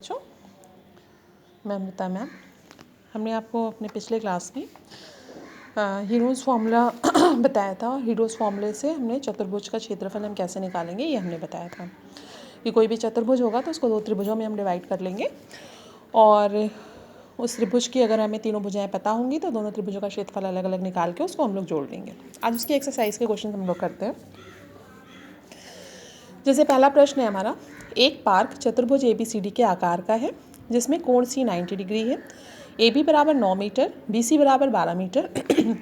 बच्चों, मैं अमृता मैम। हमने आपको अपने पिछले क्लास में हीरोज़ फार्मूला बताया था और हीरोज़ फार्मूले से हमने चतुर्भुज का क्षेत्रफल हम कैसे निकालेंगे ये हमने बताया था कि कोई भी चतुर्भुज होगा तो उसको दो त्रिभुजों में हम डिवाइड कर लेंगे और उस त्रिभुज की अगर हमें तीनों भुजाएं पता होंगी तो दोनों त्रिभुजों का क्षेत्रफल अलग अलग निकाल के उसको हम लोग जोड़ देंगे। आज उसकी एक्सरसाइज के क्वेश्चन हम लोग करते हैं। जैसे पहला प्रश्न है हमारा, एक पार्क चतुर्भुज ABCD के आकार का है जिसमें कोण C 90 डिग्री है। AB बराबर 9 मीटर, BC बराबर 12 मीटर,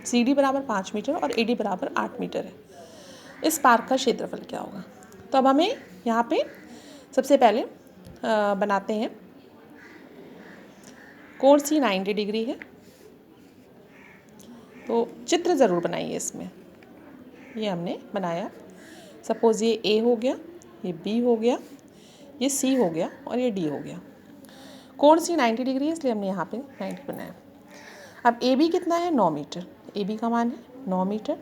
CD बराबर 5 मीटर और AD बराबर 8 मीटर है। इस पार्क का क्षेत्रफल क्या होगा? तो अब हमें यहाँ पे सबसे पहले बनाते हैं। कोण C 90 डिग्री है तो चित्र ज़रूर बनाइए इसमें। ये हमने बनाया। सपोज़ ये A हो गया, ये B हो गया, ये C हो गया और ये D हो गया। कोण C 90 डिग्री है इसलिए हमने यहाँ पे 90 बनाया। अब AB कितना है? 9 मीटर। AB का मान है 9 मीटर।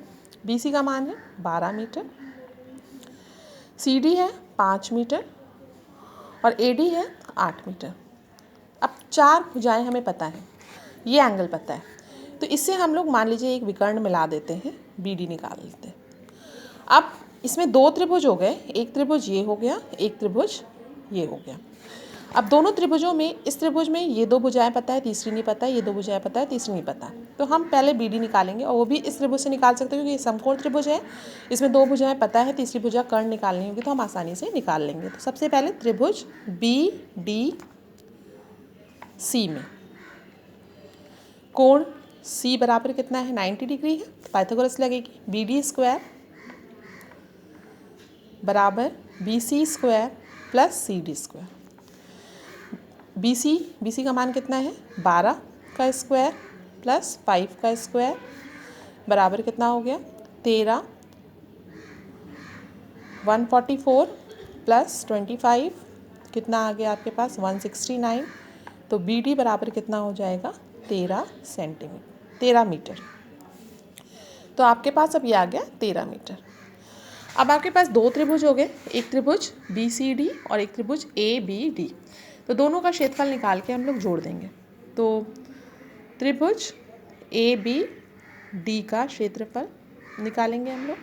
BC का मान है 12 मीटर। CD है 5 मीटर और AD है 8 मीटर। अब चार भुजाएं हमें पता है, ये एंगल पता है, तो इससे हम लोग मान लीजिए एक विकर्ण मिला देते हैं, BD निकाल लेते हैं। अब इसमें दो त्रिभुज हो गए, एक त्रिभुज ये हो गया, एक त्रिभुज ये हो गया। अब दोनों त्रिभुजों में, इस त्रिभुज में ये दो भुजाएं पता है, तीसरी नहीं पता है, ये दो भुजाएं पता है, तीसरी नहीं पता है, तो हम पहले BD निकालेंगे और वो भी इस त्रिभुज से निकाल सकते हैं क्योंकि ये समकोण त्रिभुज है। इसमें दो भुजाएं पता है, तीसरी भुजा कर्ण निकालनी होगी तो हम आसानी से निकाल लेंगे। तो सबसे पहले त्रिभुज BDC में कोण C बराबर कितना है? 90 डिग्री है, पाइथागोरस लगेगी। BD स्क्वायर बराबर BC square plus CD square. BC का मान कितना है? 12 का स्क्वायर प्लस 5 का स्क्वायर बराबर कितना हो गया? 13। 144 प्लस 25 कितना आ गया आपके पास? 169। तो BD बराबर कितना हो जाएगा? 13 मीटर। तो आपके पास अब ये आ गया 13 मीटर। अब आपके पास दो त्रिभुज हो गए, एक त्रिभुज BCD और एक त्रिभुज ABD। तो दोनों का क्षेत्रफल निकाल के हम लोग जोड़ देंगे। तो त्रिभुज ABD का क्षेत्रफल निकालेंगे हम लोग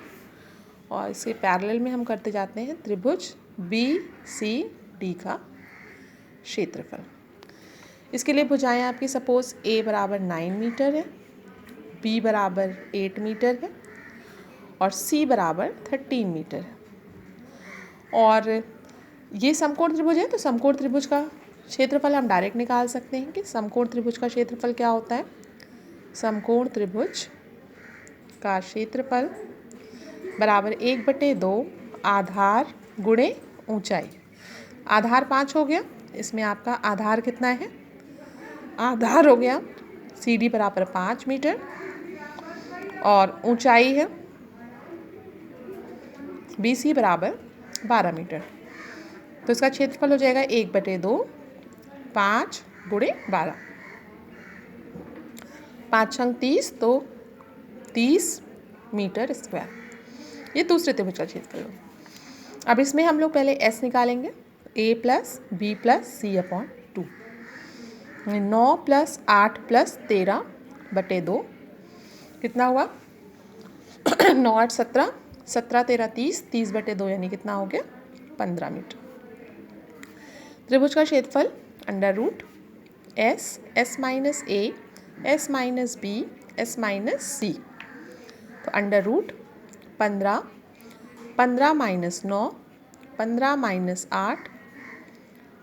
और इसके पैरेलल में हम करते जाते हैं त्रिभुज BCD का क्षेत्रफल। इसके लिए भुजाएं आपकी सपोज A बराबर 9 मीटर है, B बराबर 8 मीटर है और C बराबर 13 मीटर है। और ये समकोण त्रिभुज है तो समकोण त्रिभुज का क्षेत्रफल हम डायरेक्ट निकाल सकते हैं कि समकोण त्रिभुज का क्षेत्रफल क्या होता है। समकोण त्रिभुज का क्षेत्रफल बराबर 1/2 आधार गुणे ऊंचाई। आधार 5 हो गया, इसमें आपका आधार कितना है? आधार हो गया CD बराबर 5 मीटर और ऊंचाई है BC बराबर 12 मीटर। तो इसका क्षेत्रफल हो जाएगा 1/2 5 गुणे 12। 5 छंग 30 तो 30 मीटर स्क्वायर। ये दूसरे त्रिभुज का क्षेत्रफल होगा। अब इसमें हम लोग पहले S निकालेंगे, A plus B plus C/2। 9 plus 8 plus 13/2 कितना हुआ? 9 8 17, 17 13 30, 30/2 यानी कितना हो गया? 15 मीटर। त्रिभुज का क्षेत्रफल under root S minus A, S minus B, S minus C। तो under root 15, 15 minus 9, 15 minus 8,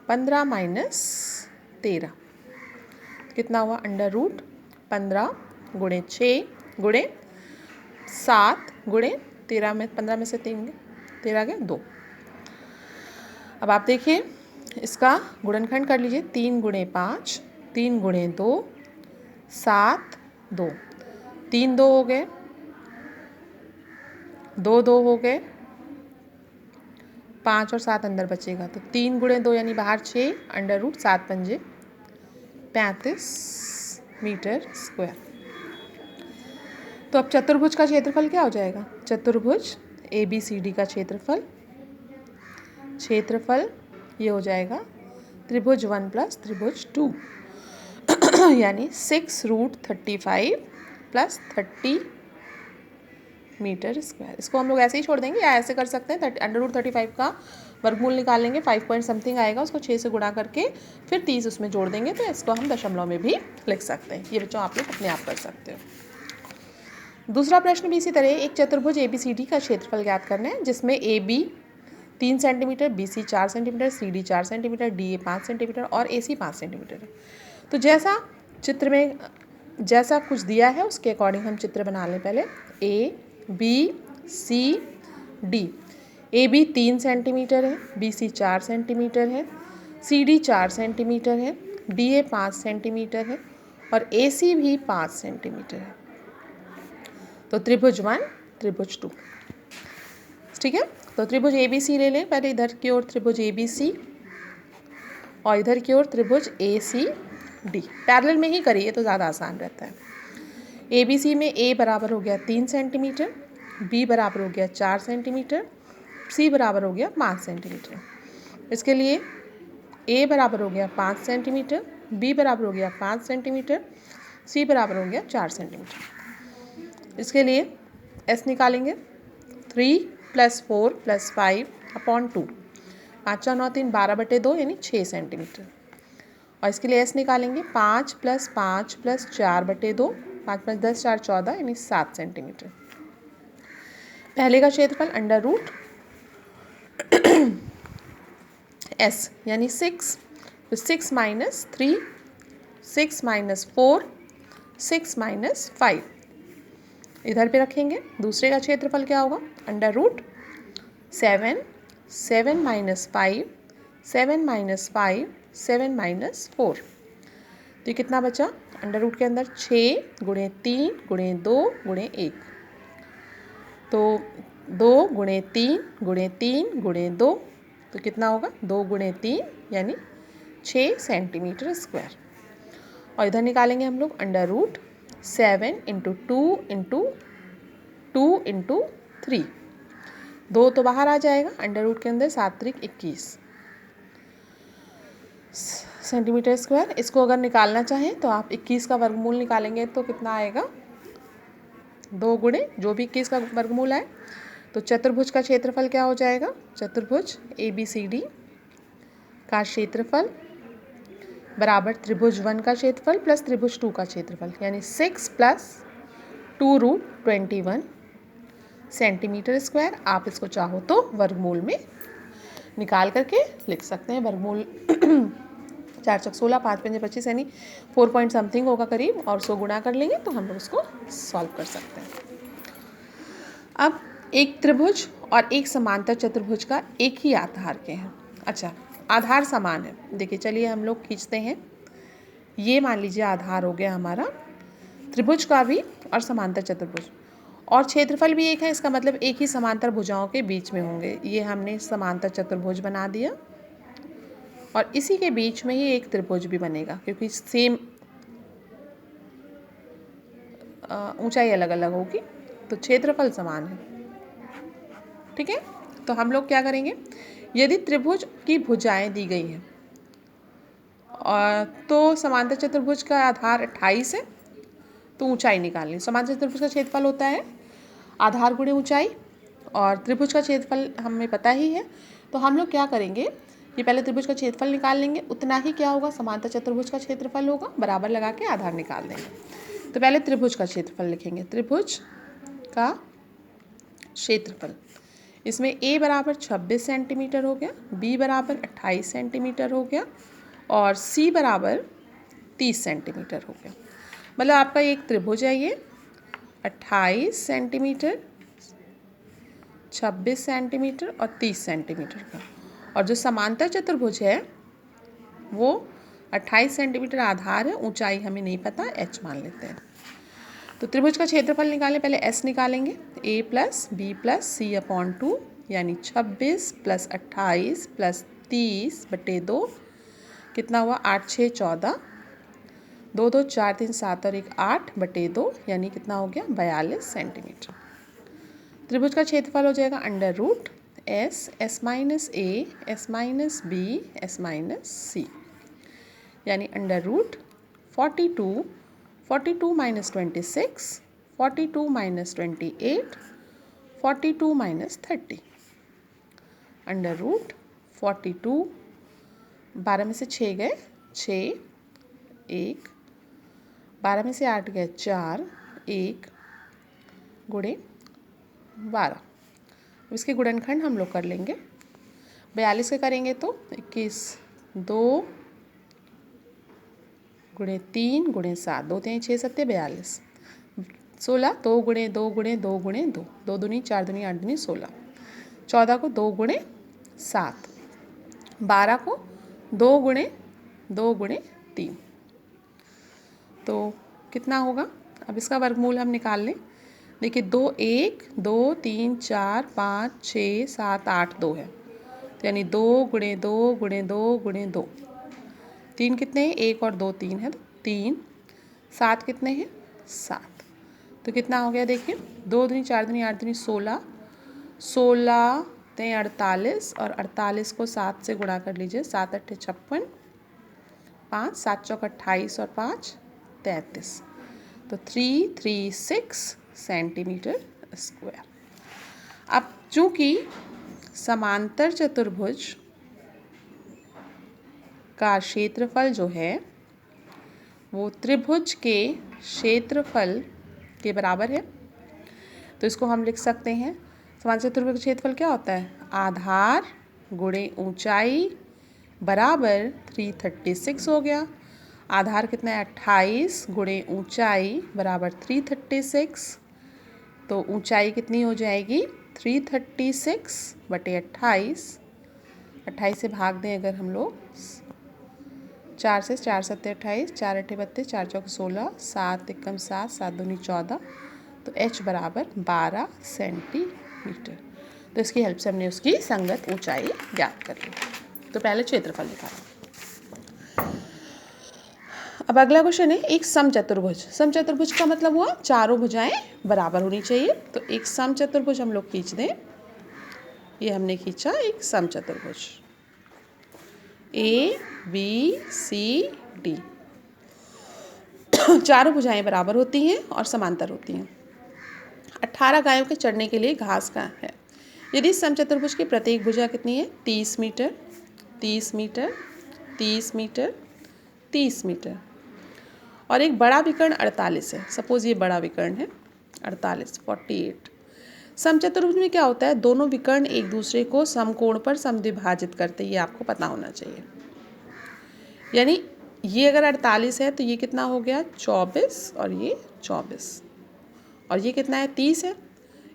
15 minus 13 कितना हुआ? अंडर रूट 15 गुणे 6 गुणे 7 गुणे 13 में 15 में से 3 गए 13 गए 2। अब आप देखिए इसका गुणनखंड कर लीजिए। 3 गुणे 5, 3 गुणे 2, 7 2, 3 2 हो गए, 2 2 हो गए, 5 और 7 अंदर बचेगा तो 3 गुणे 2 यानी बाहर 6, अंडर रूट 7 पंजे 35 मीटर स्क्वायर। तो अब चतुर्भुज का क्षेत्रफल क्या हो जाएगा? चतुर्भुज ABCD का क्षेत्रफल ये हो जाएगा त्रिभुज 1 प्लस त्रिभुज 2 यानी 6√35 प्लस 30 मीटर स्क्वायर। इसको हम लोग ऐसे ही छोड़ देंगे या ऐसे कर सकते हैं, √35 का वर्गमूल निकालेंगे, 5 पॉइंट समथिंग आएगा, उसको 6 से गुणा करके फिर 30 उसमें जोड़ देंगे, तो इसको हम दशमलव में भी लिख सकते हैं। ये बच्चों आप लोग अपने आप कर सकते हो। दूसरा प्रश्न भी इसी तरह, एक चतुर्भुज ABCD का क्षेत्रफल ज्ञात करना है, जिसमें AB 3 centimetre, BC 4 centimetre, CD 4 centimetre, DA 5 centimetre और AC 5 सेंटीमीटर है। तो जैसा चित्र में जैसा कुछ दिया है उसके अकॉर्डिंग हम चित्र बना लें। पहले ABCD, AB 3 सेंटीमीटर है, BC 4 सेंटीमीटर है, CD 4 सेंटीमीटर है, DA 5 सेंटीमीटर है और AC भी 5 सेंटीमीटर है। तो त्रिभुज 1 त्रिभुज 2, ठीक है। तो त्रिभुज ABC ले लें, पहले इधर की ओर त्रिभुज ABC और इधर की ओर त्रिभुज ACD। पैरेलल में ही करिए तो ज़्यादा आसान रहता है। ABC में A बराबर हो गया 3 सेंटीमीटर, B बराबर हो गया 4 सेंटीमीटर, C बराबर हो गया 5 सेंटीमीटर। इसके लिए A बराबर हो गया 5 सेंटीमीटर, B बराबर हो गया 5 सेंटीमीटर, C बराबर हो गया 4 सेंटीमीटर। इसके लिए S निकालेंगे, 3 + 4 + 5/2, 5 9 3 12/2 यानी 6 सेंटीमीटर। और इसके लिए S निकालेंगे, 5 + 5 + 4/2, 5 5 10 4 14 यानी 7 सेंटीमीटर। पहले का क्षेत्रफल अंडर रूट S यानी 6, तो 6 - 3, 6 - 4, 6 - 5 इधर पे रखेंगे। दूसरे का क्षेत्रफल क्या होगा, अंडर रूट 7, 7 - 5, 7 - 5, 7 - 4। तो ये कितना बचा, अंडर रूट के अंदर 6 × 3 × 2 × 1, तो 2 × 3 × 3 × 2, तो कितना होगा 2 × 3 यानी 6 सेंटीमीटर स्क्वायर। और इधर निकालेंगे हम लोग अंडर रूट 7 × 2 × 2 × 3, 2 तो बाहर आ जाएगा, अंडर रूट के अंदर 7 × 3 = 21 सेंटीमीटर स्क्वायर। इसको अगर निकालना चाहें तो आप 21 का वर्गमूल निकालेंगे तो कितना आएगा, 2 गुणे जो भी 21 का वर्गमूल आए। तो चतुर्भुज का क्षेत्रफल क्या हो जाएगा, चतुर्भुज ABCD का क्षेत्रफल बराबर त्रिभुज 1 का क्षेत्रफल प्लस त्रिभुज 2 का क्षेत्रफल, यानी 6 + 2√21 सेंटीमीटर स्क्वायर। आप इसको चाहो तो वर्गमूल में निकाल करके लिख सकते हैं। वर्गमूल 4 × 16, 5 × 5 = 25 यानी 4 पॉइंट समथिंग होगा करीब, और उसको गुणा कर लेंगे तो हम लोग उसको सॉल्व कर सकते हैं। अब एक त्रिभुज और एक समांतर चतुर्भुज का एक ही आधार के हैं। अच्छा, आधार समान है, देखिए चलिए हम लोग खींचते हैं। ये मान लीजिए आधार हो गया हमारा त्रिभुज का भी और समांतर चतुर्भुज, और क्षेत्रफल भी एक है, इसका मतलब एक ही समांतर भुजाओं के बीच में होंगे। ये हमने समांतर चतुर्भुज बना दिया और इसी के बीच में ही एक त्रिभुज भी बनेगा, क्योंकि सेम ऊंचाई अलग अलग होगी तो क्षेत्रफल समान है, ठीक है। तो हम लोग क्या करेंगे, यदि त्रिभुज की भुजाएं दी गई हैं और तो समांतर चतुर्भुज का आधार 28 है, तो ऊंचाई निकालनी। समांतर चतुर्भुज का क्षेत्रफल होता है आधार गुणे ऊंचाई, और त्रिभुज का क्षेत्रफल हमें पता ही है। तो हम लोग क्या करेंगे कि पहले त्रिभुज का क्षेत्रफल निकाल लेंगे, उतना ही क्या होगा समांतर चतुर्भुज का क्षेत्रफल होगा, बराबर लगा के आधार निकाल देंगे। तो पहले त्रिभुज का क्षेत्रफल लिखेंगे, त्रिभुज का क्षेत्रफल, इसमें A बराबर 26 सेंटीमीटर हो गया, B बराबर 28 सेंटीमीटर हो गया और C बराबर 30 सेंटीमीटर हो गया। मतलब आपका एक त्रिभुज है ये 28 सेंटीमीटर, 26 सेंटीमीटर और 30 सेंटीमीटर का, और जो समांतर चतुर्भुज है वो 28 सेंटीमीटर आधार है, ऊंचाई हमें नहीं पता, h मान लेते हैं। तो त्रिभुज का क्षेत्रफल निकालें, पहले S निकालेंगे, A + B + C/2 यानी 26 + 28 + 30/2, कितना हुआ 8 6 14, 2 2 4 3 7 और 1 8/2 यानी कितना हो गया 42 सेंटीमीटर। त्रिभुज का क्षेत्रफल हो जाएगा under root S, S - A, S - B, S - C। यानी under root 42, 42 minus 26, 42 minus 28, 42 minus 30, under root 42, 12 में से 6 गए 6, 1, 12 में से 8 गए 4, 1 गुणे 12। इसके गुणनखंड हम लोग कर लेंगे। 42 के करेंगे तो 21, 2 गुणे 3 गुणे 7, 2 3 6 7 42, 16, 2 गुणे 2 गुणे 2 गुणे 2, 2 दूनी 4 दूनी 8 दूनी 16, 14 को 2 गुणे 7, 12 को 2 गुणे 2 गुणे 3, तो कितना होगा? अब इसका वर्गमूल हम निकाल लें। देखिए 2 1 2 3 4 5 6 7 8 2 है, तो यानी 2 गुणे 2 गुणे 2 गुणे 2, 3 कितने हैं? 1 और 2 3 है, तो 3, 7 कितने हैं? 7, तो कितना हो गया? देखिए 2 दूनी 4 दूनी 8 दूनी 16, 16 ते 48 और 48 को 7 से गुणा कर लीजिए, 7 8 56, 5 7 चौक 28 और 5 33, तो 336 सेंटीमीटर स्क्वायर। अब चूंकि समांतर चतुर्भुज का क्षेत्रफल जो है वो त्रिभुज के क्षेत्रफल के बराबर है, तो इसको हम लिख सकते हैं। समांतर चतुर्भुज का क्षेत्रफल क्या होता है? आधार गुणे ऊंचाई बराबर 336 हो गया। आधार कितना है? 28 गुणे ऊंचाई बराबर 336, तो ऊंचाई कितनी हो जाएगी? 336 बटे 28, 28 से भाग दें अगर हम लोग, 4 से 4 7 28, 4 8 32, 4 चौक 16, 7 एकम 7, 7 दूनी 14, तो h बराबर 12 सेंटीमीटर। तो इसकी हेल्प से हमने उसकी संगत ऊंचाई ज्ञात कर ली। तो पहले क्षेत्रफल निकाला। अब अगला क्वेश्चन है एक समचतुर्भुज। समचतुर्भुज का मतलब हुआ चारों भुजाएं बराबर होनी चाहिए, तो एक समचतुर्भुज हम लोग खींच दें। ये हमने खींचा एक समचतुर्भुज ए बी सी डी। चारों भुजाएं बराबर होती हैं और समांतर होती हैं। 18 गायों के चढ़ने के लिए घास का है। यदि समचतुर्भुज की प्रत्येक भुजा कितनी है? 30 मीटर, 30 मीटर, 30 मीटर, 30 मीटर, और एक बड़ा विकर्ण 48 है। सपोज ये बड़ा विकर्ण है 48, 48। समचतुर्भुज में क्या होता है? दोनों विकर्ण एक दूसरे को समकोण पर समद्विभाजित करते हैं, ये आपको पता होना चाहिए। यानी ये अगर 48 है तो ये कितना हो गया? 24, और ये 24, और ये कितना है? 30 है।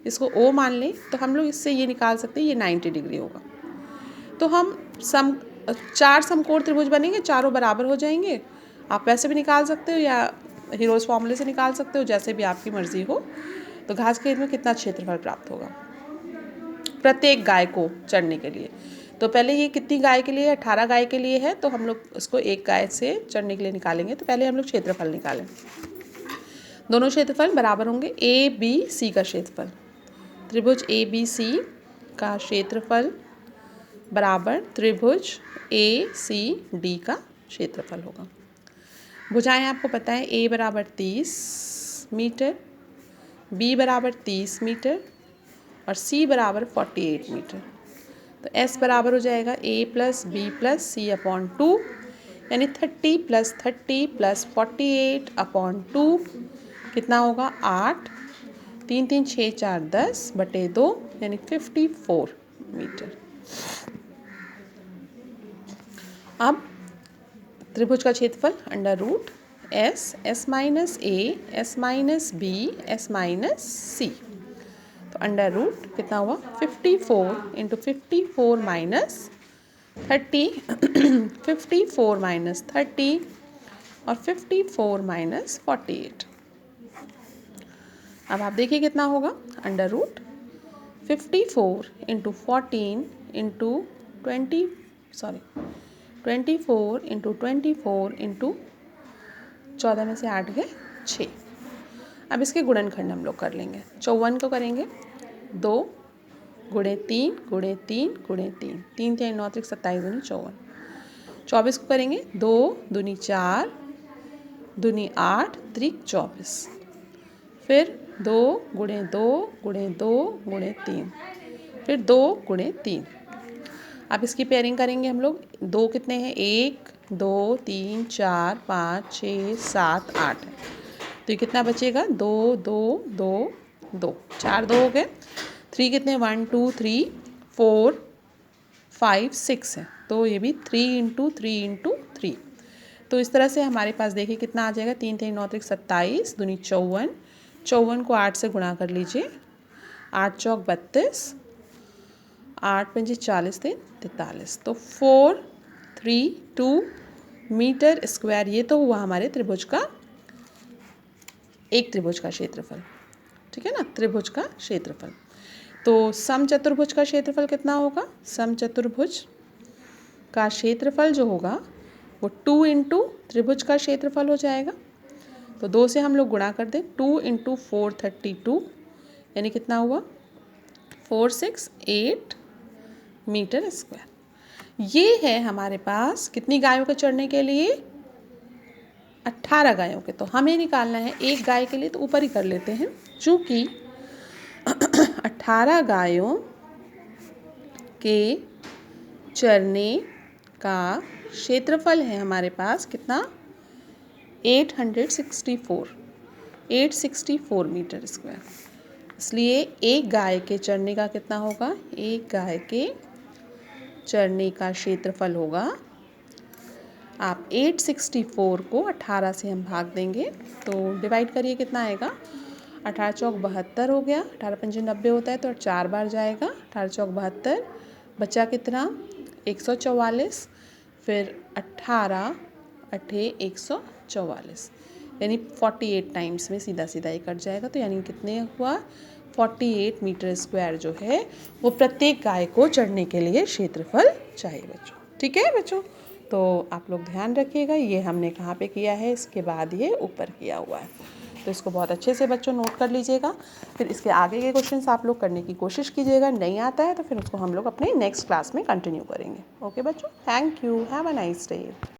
इसको O मान लें तो हम लोग इससे ये निकाल सकते हैं, ये 90 डिग्री होगा। तो हम चार समकोण त्रिभुज बनेंगे, चारों बराबर हो जाएंगे। आप वैसे भी निकाल सकते हो या हीरोज फॉर्मूले से निकाल सकते हो, जैसे भी आपकी मर्जी हो। तो घास के खेत में कितना क्षेत्रफल प्राप्त होगा प्रत्येक गाय को चढ़ने के लिए? तो पहले ये कितनी गाय के लिए? 18 गाय के लिए है, तो हम लोग उसको एक गाय से चढ़ने के लिए निकालेंगे। तो पहले हम लोग क्षेत्रफल निकालें। दोनों क्षेत्रफल बराबर होंगे। ए बी सी का क्षेत्रफल, त्रिभुज ए बी सी का क्षेत्रफल बराबर त्रिभुज ए सी डी का क्षेत्रफल होगा। भुजाएं आपको पता है, ए बराबर 30 मीटर, बी बराबर 30 मीटर और सी बराबर 48 मीटर। तो एस बराबर हो जाएगा ए प्लस बी प्लस सी अपॉन 2, यानी 30 + 30 + 48 अपॉन 2 कितना होगा? 8, 3 3 6 4 10 बटे 2, यानी 54 मीटर। अब त्रिभुज का क्षेत्रफल under root S, S minus A, S minus B, S minus C, तो अंडर रूट कितना हुआ? 54 × 54 माइनस 30, 54 माइनस 30 और 54 माइनस 48। अब आप देखिए कितना होगा? अंडर रूट 54 × 14 × 24 × 24 × 14 में से 8 गए 6। अब इसके गुणनखंड हम लोग कर लेंगे। 54 को करेंगे 2 गुणे 3 गुणे 3 गुणे 3, 3 3 9 3 27 दूनी 54, 24 को करेंगे 2 दूनी 4 दूनी 8 त्रिक 24, फिर 2 गुणे 2 गुणे 2 गुणे 3, फिर 2 गुणे 3। अब इसकी पेयरिंग करेंगे हम लोग। 2 कितने हैं? 1 2 3 4 5 6 7 8 है, तो ये कितना बचेगा? 2 2 2 2, 4 2 हो गए। 3 कितने? 1 2 3 4 5 6 है, तो ये भी 3 इंटू 3 इंटू 3। तो इस तरह से हमारे पास देखिए कितना आ जाएगा। 3 3 9 3 27 दूनी 54, 54 को 8 से गुणा कर लीजिए। 8 चौक 32, 8 पंजे 40 3 43, तो 432 मीटर स्क्वायर। ये तो हुआ हमारे त्रिभुज का, एक त्रिभुज का क्षेत्रफल। ठीक है ना, त्रिभुज का क्षेत्रफल। तो समचतुर्भुज का क्षेत्रफल कितना होगा? समचतुर्भुज का क्षेत्रफल जो होगा वो 2 इंटू त्रिभुज का क्षेत्रफल हो जाएगा। तो 2 से हम लोग गुणा कर दें, 2 इंटू 432 यानी कितना हुआ? 468 मीटर स्क्वायर। ये है हमारे पास कितनी गायों के चढ़ने के लिए? 18 गायों के। तो हमें निकालना है एक गाय के लिए, तो ऊपर ही कर लेते हैं। चूँकि 18 गायों के चरने का क्षेत्रफल है हमारे पास कितना? 864 मीटर स्क्वायर। इसलिए एक गाय के चरने का कितना होगा? एक गाय के चरने का क्षेत्रफल होगा, आप 864 को 18 से हम भाग देंगे तो डिवाइड करिए, कितना आएगा? 18 चौक 72 हो गया, 18 पंजे 90 होता है, तो 4 बार जाएगा। 18 चौक 72, बचा कितना? 144, फिर 18 अठे 144, यानी 48 टाइम्स में सीधा सीधा ही कट जाएगा। तो यानी कितने हुआ? 48 मीटर स्क्वायर जो है वो प्रत्येक गाय को चढ़ने के लिए क्षेत्रफल चाहिए बच्चों। ठीक है बच्चों, तो आप लोग ध्यान रखिएगा। ये हमने कहाँ पे किया है, इसके बाद ये ऊपर किया हुआ है, तो इसको बहुत अच्छे से बच्चों नोट कर लीजिएगा। फिर इसके आगे के क्वेश्चंस आप लोग करने की कोशिश कीजिएगा। नहीं आता है तो फिर उसको हम लोग अपने नेक्स्ट क्लास में कंटिन्यू करेंगे। ओके बच्चों, thank you, have a nice day.